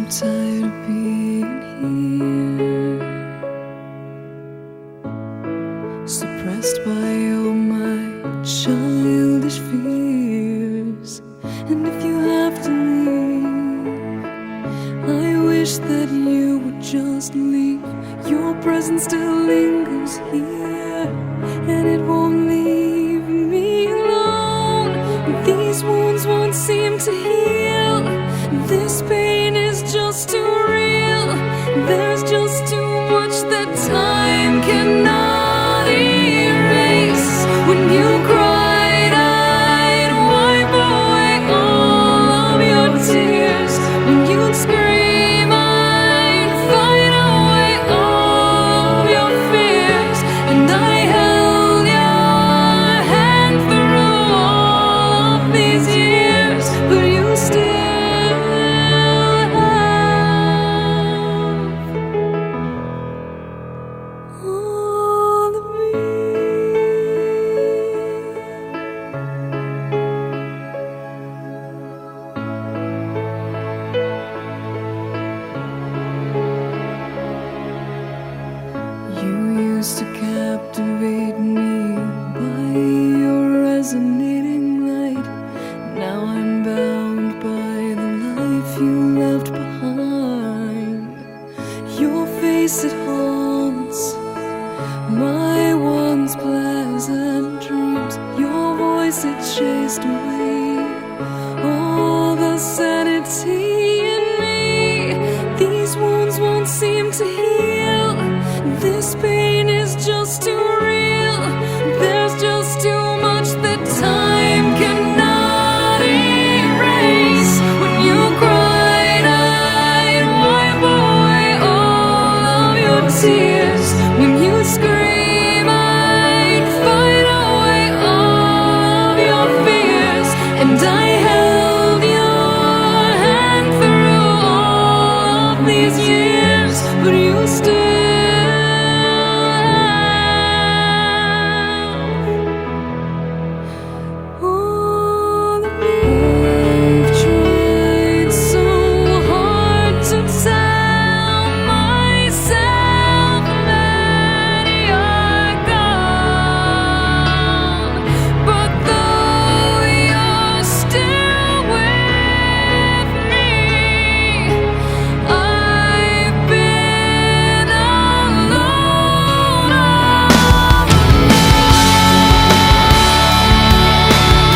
tired of being here, suppressed by all my childish fears. And if you have to leave, I wish that you would just leave. Your presence still lingers here, and it won't leave me alone. These wounds won't seem to heal. This pain is just too real. There's just too much that time cannot erase. When you cried, I'd wipe away all of your tears. When you'd scream, I'd fight away all of your fears. And I held your hand through all of these years, but you still all of me. You used to captivate me by your resonating light. Now I'm bound by the life you left behind. Your face, it haunts my once pleasant dreams. Your voice, it chased away all the sanity in me. These wounds won't seem to heal. This pain is just too real. There's just too much that time cannot erase. When you cried, I'd wipe away all of your tears. When you scream, I'd fight away all of your fears. And I held your hand through all of these years, but you still